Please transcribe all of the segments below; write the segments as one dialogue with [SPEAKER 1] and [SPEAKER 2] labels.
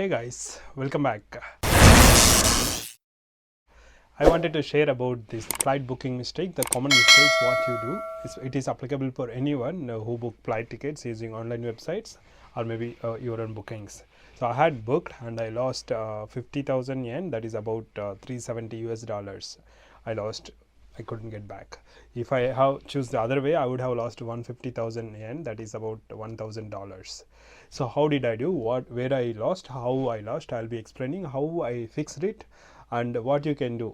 [SPEAKER 1] Hey guys, welcome back. I wanted to share about this flight booking mistake, the common mistakes what you do. It is applicable for anyone who book flight tickets using online websites or maybe your own bookings. So I had booked and I lost 50,000 yen, that is about 370 US dollars. I lost. I couldn't get back. If I have choose the other way, I would have lost 150,000 yen, that is about $1,000. So how did I do? Where I lost, how I lost? I'll be explaining how I fixed it and what you can do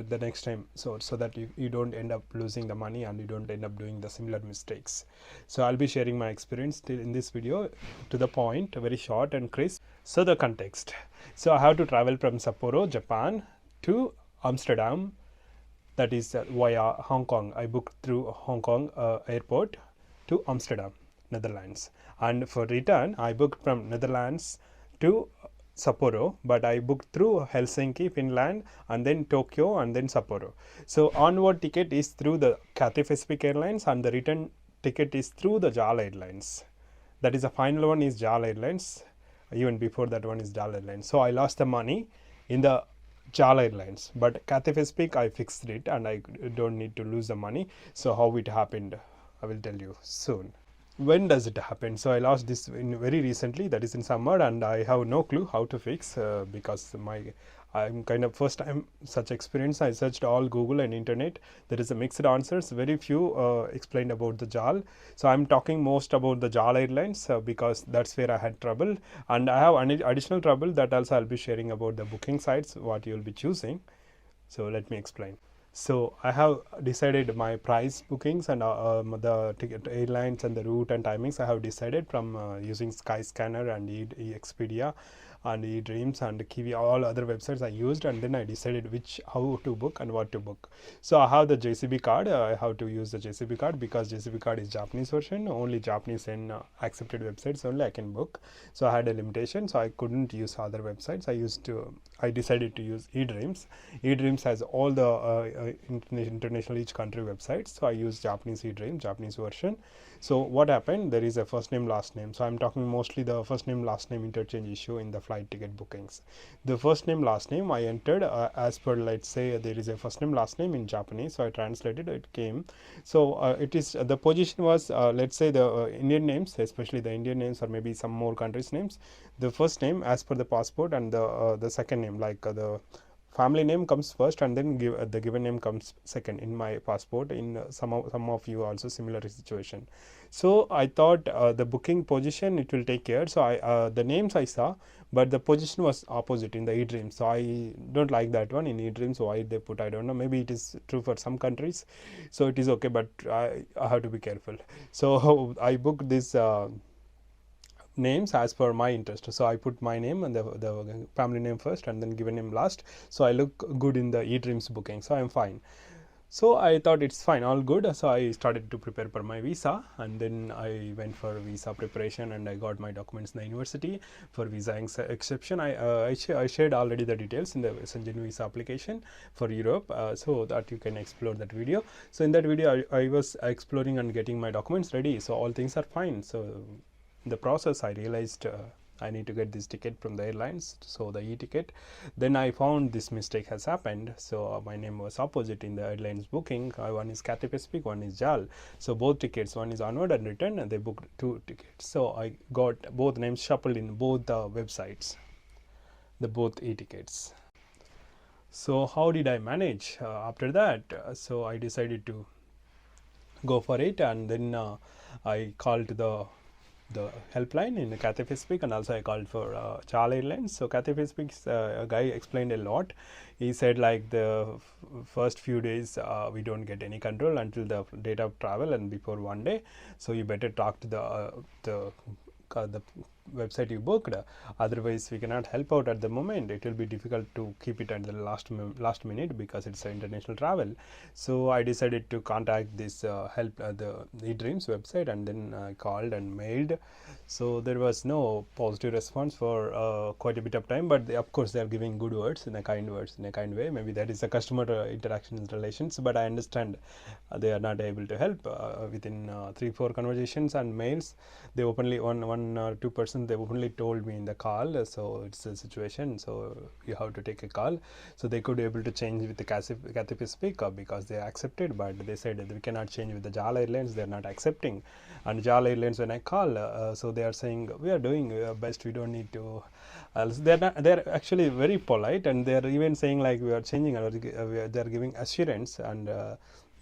[SPEAKER 1] the next time, so that you don't end up losing the money and you don't end up doing the similar mistakes. So I'll be sharing my experience in this video, to the point, very short and crisp. So the context. So I have to travel from Sapporo, Japan to Amsterdam, that is via Hong Kong. I booked through Hong Kong airport to Amsterdam, Netherlands, and for return I booked from Netherlands to Sapporo, but I booked through Helsinki, Finland, and then Tokyo, and then Sapporo. So onward ticket is through the Cathey Airlines and the return ticket is through the JAL Airlines. That is the final one is JAL Airlines. Even before that one is JAL Airlines. So I lost the money in the JAL Airlines, but Cathey I fixed it and I don't need to lose the money. So how it happened, I will tell you soon. When does it happen? So I lost this very recently, that is in summer, and I have no clue how to fix because I'm kind of first time such experience. I searched all Google and internet. There is a mixed answers. Very few explained about the JAL. So I'm talking most about the JAL Airlines because that's where I had trouble, and I have additional trouble that also I'll be sharing about the booking sites what you'll be choosing. So let me explain. So I have decided my price bookings and the ticket airlines and the route and timings I have decided from using Skyscanner and Expedia and edreams and Kiwi, all other websites I used, and then I decided how to book and what to book. So I have the JCB card. I have to use the JCB card because JCB card is Japanese version, only Japanese and accepted websites only I can book. So I had a limitation, so I couldn't use other websites. I decided to use edreams. Edreams has all the international each country websites, so I use Japanese edreams, Japanese version. So what happened, there is a first name last name, so I'm talking mostly the first name last name interchange issue in the flight ticket bookings. The first name last name I entered as per, let's say there is a first name last name in Japanese, so I translated, it came. So it is the position was let's say the Indian names, especially the Indian names or maybe some more countries names, the first name as per the passport, and the second name like the family name comes first and then the given name comes second in my passport. In some of you also similar situation. So I thought the booking position it will take care. So I the names I saw, but the position was opposite in the edreams. So I don't like that one in edreams. Why they put, I don't know. Maybe it is true for some countries, so it is okay. But I have to be careful. So I booked this. Names as per my interest. So I put my name and the family name first and then given name last. So I look good in the edreams booking. So I'm fine. So I thought it's fine, all good. So I started to prepare for my visa, and then I went for visa preparation and I got my documents in the university for visa exception. I shared already the details in the Shenzhen visa application for Europe, so that you can explore that video. So in that video I was exploring and getting my documents ready. So all things are fine. So the process I realized I need to get this ticket from the airlines, so the e-ticket. Then I found this mistake has happened. So my name was opposite in the airlines booking. One is Cathey Pacific, one is JAL. So both tickets, one is onward and return, and they booked 2 tickets. So I got both names shuffled in both the websites, the both e-tickets. So how did I manage after that? So I decided to go for it, and then I called the helpline in Cathey Pacific, and also I called for JAL Airlines. So Cathey Pacific a guy explained a lot. He said like the first few days we don't get any control until the date of travel and before one day. So you better talk to the website you booked. Otherwise we cannot help out at the moment. It will be difficult to keep it at the last minute because it's an international travel. So I decided to contact this help the edreams website, and then I called and mailed. So there was no positive response for quite a bit of time, but of course they are giving good words in a kind way. Maybe that is a customer interaction relations, but I understand they are not able to help within 3-4 conversations and mails. They openly one or two persons person, they only told me in the call, so it's a situation, so you have to take a call. So they could be able to change with the Cathey Pacific because they accepted, but they said that we cannot change with the JAL Airlines, they're not accepting. And JAL Airlines, when I call, so they are saying we are doing our best, we don't need to. They're actually very polite, and they're even saying like we are changing, they're giving assurance, and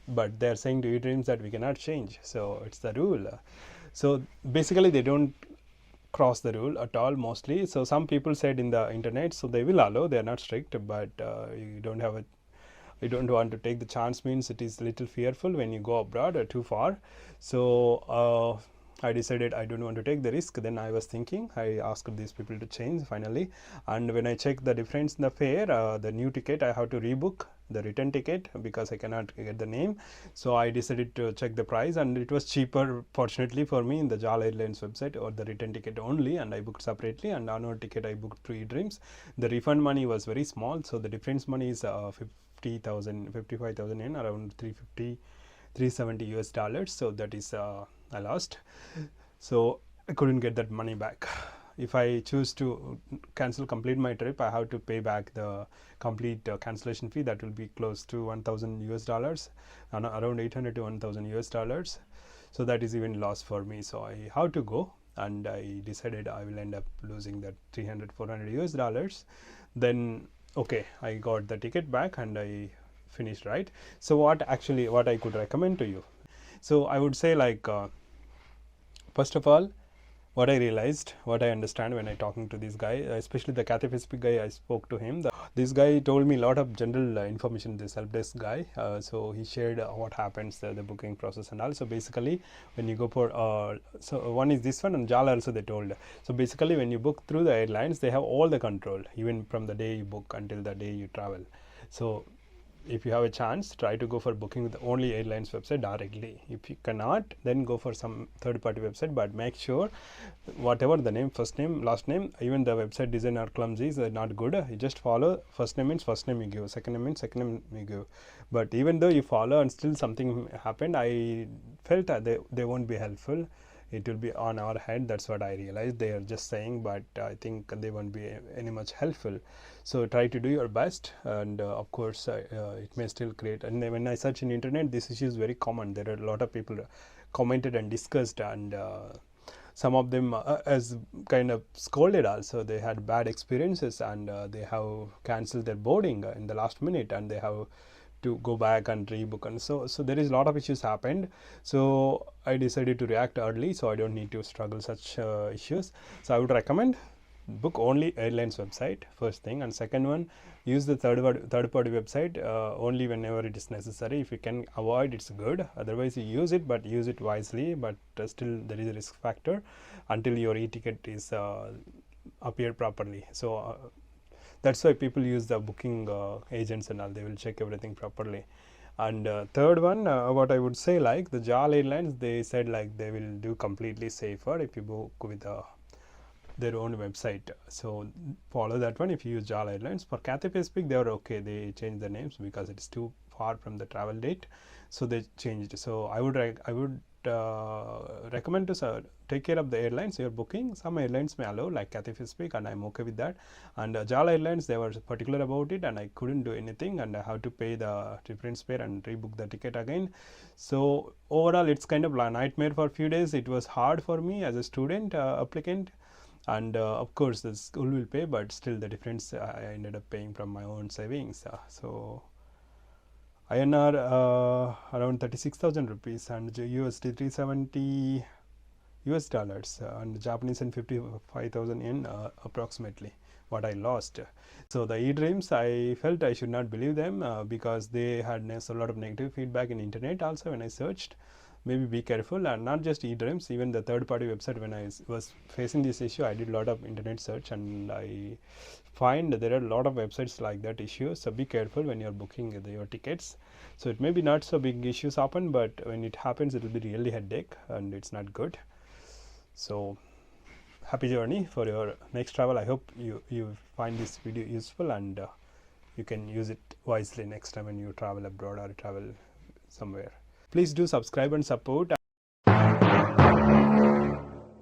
[SPEAKER 1] but they're saying to edreams that we cannot change, so it's the rule. So basically they don't cross the rule at all mostly. So some people said in the internet, so they will allow, they are not strict, but you don't want to take the chance, means it is little fearful when you go abroad or too far. So I decided I don't want to take the risk. Then I was thinking, I asked these people to change finally, and when I checked the difference in the fare, the new ticket I have to rebook the return ticket because I cannot get the name. So I decided to check the price, and it was cheaper fortunately for me in the JAL Airlines website, or the return ticket only, and I booked separately, and another ticket I booked through edreams. The refund money was very small, so the difference money is 55,000 yen, around 370 US dollars. So that is I lost, so I couldn't get that money back. If I choose to complete my trip, I have to pay back the complete cancellation fee. That will be close to 1,000 US dollars, and around 800 to 1,000 US dollars. So that is even loss for me. So I have to go, and I decided I will end up losing that 300-400 US dollars. Then okay, I got the ticket back and I finished, right? So what I could recommend to you, so I would say like first of all, what I realized, what I understand when I talking to this guy, especially the Cathey Pacific guy, I spoke to him. This guy told me a lot of general information, this help desk guy. So he shared what happens, the booking process and also basically when you go for, so one is this one, and JAL also they told. So basically when you book through the airlines, they have all the control, even from the day you book until the day you travel. So if you have a chance, try to go for booking with only airlines website directly. If you cannot, then go for some third party website, but make sure whatever the name, first name, last name, even the website design are clumsy, is not good. You just follow, first name means first name you give, second name means second name you give. But even though you follow and still something happened, I felt that they won't be helpful. It will be on our head. That's what I realized. They are just saying, but I think they won't be any much helpful. So try to do your best, and of course it may still create. And when I search in internet, this issue is very common. There are a lot of people commented and discussed, and some of them as kind of scolded also. They had bad experiences, and they have cancelled their boarding in the last minute, and they have to go back and rebook, and so there is a lot of issues happened. So I decided to react early, so I don't need to struggle such issues. So I would recommend book only airlines website, first thing, and second one, use the third party website only whenever it is necessary. If you can avoid, it's good. Otherwise you use it, but use it wisely. But still there is a risk factor until your e-ticket is appeared properly. So that's why people use the booking agents and all. They will check everything properly. And third one, what I would say, like the JAL Airlines, they said like they will do completely safer if you book with their own website. So follow that one if you use JAL Airlines. For Cathey Pacific, they are okay. They changed the names because it's too far from the travel date, so they changed. So I would recommend to take care of the airlines you're booking. Some airlines may allow, like Cathey Pacific, and I'm okay with that. And JAL Airlines, they were particular about it, and I couldn't do anything, and I have to pay the difference fare and rebook the ticket again. So overall, it's kind of a nightmare for a few days. It was hard for me as a student applicant. And of course the school will pay, but still the difference I ended up paying from my own savings. So INR around 36,000 rupees, and USD 370 US dollars, and Japanese and 55,000 yen approximately what I lost. So the edreams, I felt I should not believe them because they had a lot of negative feedback in internet also when I searched. Maybe be careful, and not just edreams, even the third party website. When I was facing this issue, I did a lot of internet search, and I find there are a lot of websites like that issue. So be careful when you're booking your tickets. So it may be not so big issues happen, but when it happens, it will be really headache, and it's not good. So happy journey for your next travel. I hope you find this video useful, and you can use it wisely next time when you travel abroad or travel somewhere. Please do subscribe and support.